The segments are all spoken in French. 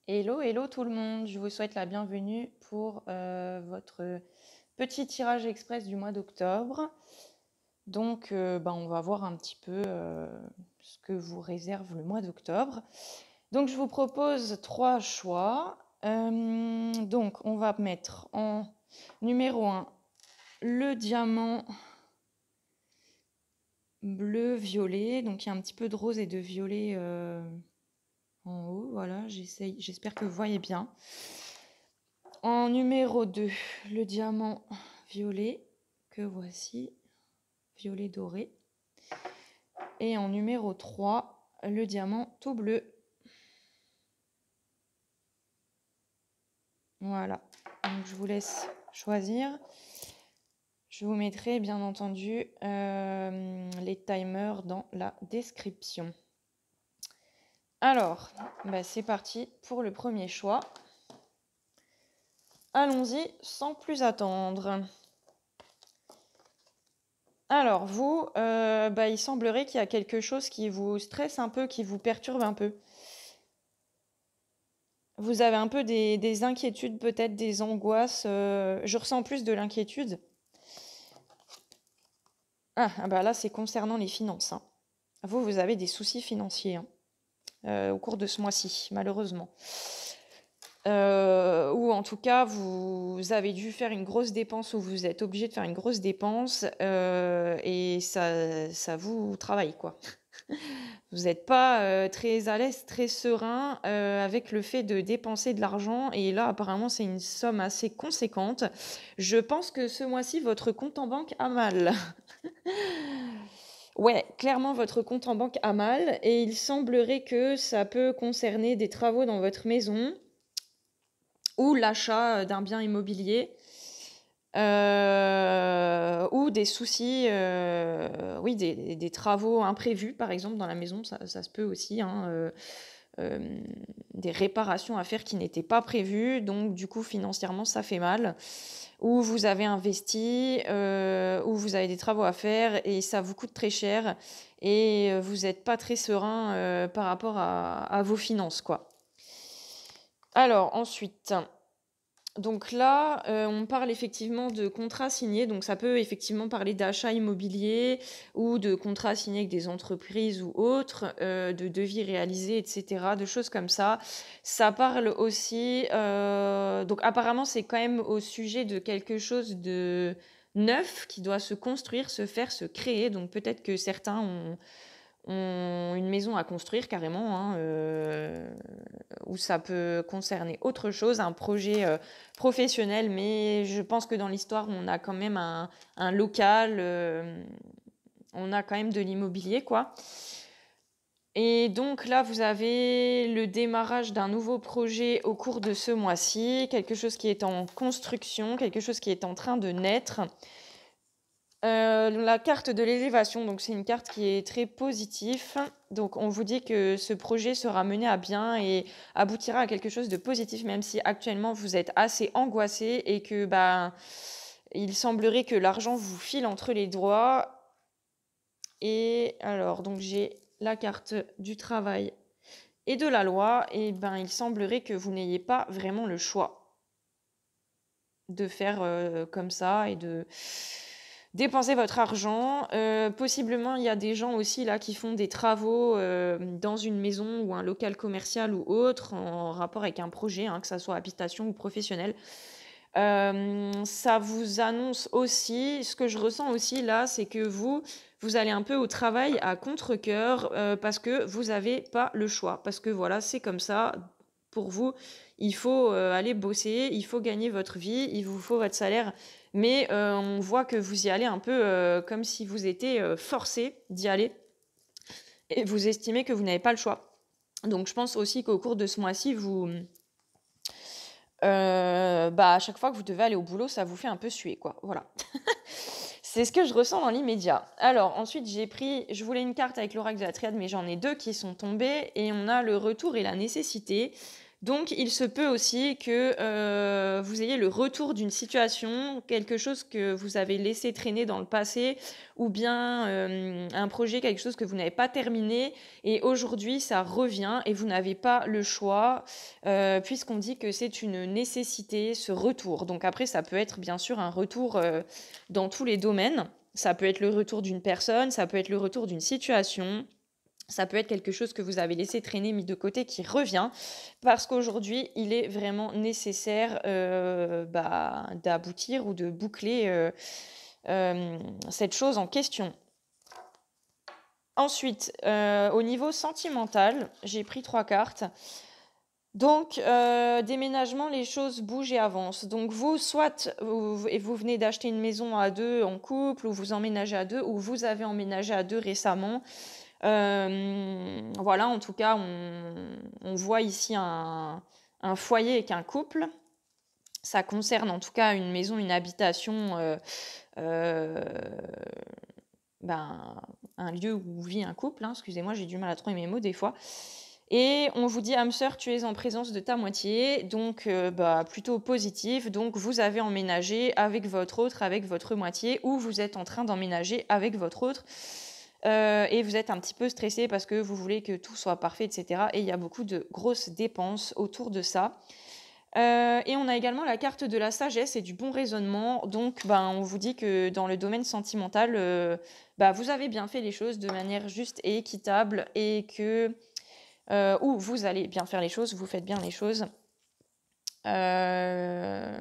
Hello, hello tout le monde, je vous souhaite la bienvenue pour votre petit tirage express du mois d'octobre. Donc on va voir un petit peu ce que vous réserve le mois d'octobre. Donc je vous propose 3 choix. Donc on va mettre en numéro 1 le diamant bleu-violet. Donc il y a un petit peu de rose et de violet en haut. Voilà, j'espère que vous voyez bien. En numéro 2, le diamant violet, que voici, violet doré. Et en numéro 3, le diamant tout bleu. Voilà, donc je vous laisse choisir. Je vous mettrai bien entendu les timers dans la description. Alors, c'est parti pour le premier choix. Allons-y sans plus attendre. Alors, vous, il semblerait qu'il y a quelque chose qui vous stresse un peu, qui vous perturbe un peu. Vous avez un peu des inquiétudes, peut-être des angoisses. Je ressens plus de l'inquiétude. Là, c'est concernant les finances, hein. Vous avez des soucis financiers, hein, au cours de ce mois-ci, malheureusement. Ou en tout cas, vous avez dû faire une grosse dépense ou vous êtes obligé de faire une grosse dépense et ça vous travaille, quoi. Vous n'êtes pas très à l'aise, très serein avec le fait de dépenser de l'argent. Et là, apparemment, c'est une somme assez conséquente. Je pense que ce mois-ci, votre compte en banque a mal. Ouais, clairement, votre compte en banque a mal. Et il semblerait que ça peut concerner des travaux dans votre maison ou l'achat d'un bien immobilier. Ou des soucis, oui, des travaux imprévus, par exemple, dans la maison, ça se peut aussi, hein, des réparations à faire qui n'étaient pas prévues, donc du coup, financièrement, ça fait mal. Ou vous avez investi, ou vous avez des travaux à faire et ça vous coûte très cher et vous n'êtes pas très serein par rapport à vos finances, quoi. Alors ensuite, donc là, on parle effectivement de contrats signés, donc ça peut effectivement parler d'achat immobilier ou de contrats signés avec des entreprises ou autres, de devis réalisés et cetera, de choses comme ça. Ça parle aussi, donc apparemment, c'est quand même au sujet de quelque chose de neuf qui doit se construire, se faire, se créer. Donc peut-être que certains ont une maison à construire carrément, hein, ou ça peut concerner autre chose, un projet professionnel, mais je pense que dans l'histoire, on a quand même un local, on a quand même de l'immobilier, quoi. Et donc là, vous avez le démarrage d'un nouveau projet au cours de ce mois-ci, quelque chose qui est en construction, quelque chose qui est en train de naître. La carte de l'élévation, donc c'est une carte qui est très positive. Donc on vous dit que ce projet sera mené à bien et aboutira à quelque chose de positif, même si actuellement vous êtes assez angoissé et que il semblerait que l'argent vous file entre les doigts. Et alors, donc j'ai la carte du travail et de la loi, et il semblerait que vous n'ayez pas vraiment le choix de faire comme ça et de dépenser votre argent. Possiblement, il y a des gens aussi là qui font des travaux dans une maison ou un local commercial ou autre en rapport avec un projet, hein, que ça soit habitation ou professionnel. Ça vous annonce aussi, ce que je ressens aussi là, c'est que vous allez un peu au travail à contre-cœur parce que vous n'avez pas le choix. Parce que voilà, c'est comme ça. Pour vous, il faut aller bosser, il faut gagner votre vie, il vous faut votre salaire. Mais on voit que vous y allez un peu comme si vous étiez forcé d'y aller et vous estimez que vous n'avez pas le choix. Donc je pense aussi qu'au cours de ce mois-ci, à chaque fois que vous devez aller au boulot, ça vous fait un peu suer, quoi. Voilà. C'est ce que je ressens dans l'immédiat. Alors ensuite, je voulais une carte avec l'oracle de la triade, mais j'en ai 2 qui sont tombées et on a le retour et la nécessité. Donc il se peut aussi que, vous ayez le retour d'une situation, quelque chose que vous avez laissé traîner dans le passé ou bien, un projet, quelque chose que vous n'avez pas terminé et aujourd'hui ça revient et vous n'avez pas le choix, puisqu'on dit que c'est une nécessité, ce retour. Donc après ça peut être bien sûr un retour, dans tous les domaines. Ça peut être le retour d'une personne, ça peut être le retour d'une situation, ça peut être quelque chose que vous avez laissé traîner, mis de côté, qui revient parce qu'aujourd'hui, il est vraiment nécessaire, d'aboutir ou de boucler, cette chose en question. Ensuite, au niveau sentimental, j'ai pris 3 cartes. Donc, déménagement, les choses bougent et avancent. Donc vous, soit vous venez d'acheter une maison à 2 en couple ou vous emménagez à 2 ou vous avez emménagé à 2 récemment. Voilà, en tout cas, on voit ici un foyer avec un couple. Ça concerne en tout cas une maison, une habitation, heu, ben, un lieu où vit un couple, hein. Excusez-moi, j'ai du mal à trouver mes mots des fois et on vous dit: «Âme sœur, tu es en présence de ta moitié», donc plutôt positif. Donc vous avez emménagé avec votre moitié ou vous êtes en train d'emménager avec votre autre. Et vous êtes un petit peu stressé parce que vous voulez que tout soit parfait et cetera et il y a beaucoup de grosses dépenses autour de ça. Et on a également la carte de la sagesse et du bon raisonnement. Donc on vous dit que dans le domaine sentimental, vous avez bien fait les choses de manière juste et équitable et que, ou vous allez bien faire les choses, vous faites bien les choses. Heu,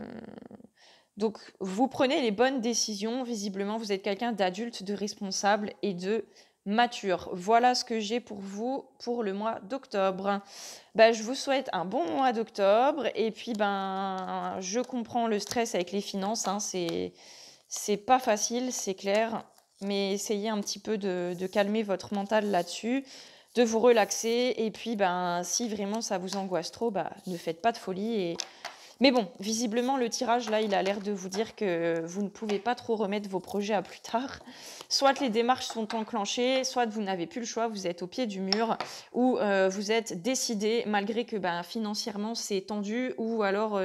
donc vous prenez les bonnes décisions. Visiblement, vous êtes quelqu'un d'adulte, de responsable et de mature. Voilà ce que j'ai pour vous pour le mois d'octobre. Je vous souhaite un bon mois d'octobre et puis, je comprends le stress avec les finances, hein, c'est pas facile, c'est clair, mais essayez un petit peu de calmer votre mental là-dessus, de vous relaxer et puis, si vraiment ça vous angoisse trop, ne faites pas de folie mais bon, visiblement, le tirage, là, il a l'air de vous dire que vous ne pouvez pas trop remettre vos projets à plus tard. Soit les démarches sont enclenchées, soit vous n'avez plus le choix, vous êtes au pied du mur, ou vous êtes décidé, malgré que financièrement c'est tendu, ou alors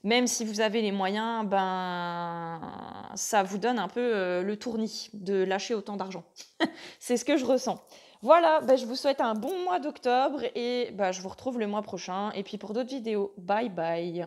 même si vous avez les moyens, ça vous donne un peu le tournis de lâcher autant d'argent. C'est ce que je ressens. Voilà, je vous souhaite un bon mois d'octobre et je vous retrouve le mois prochain. Et puis pour d'autres vidéos, bye bye.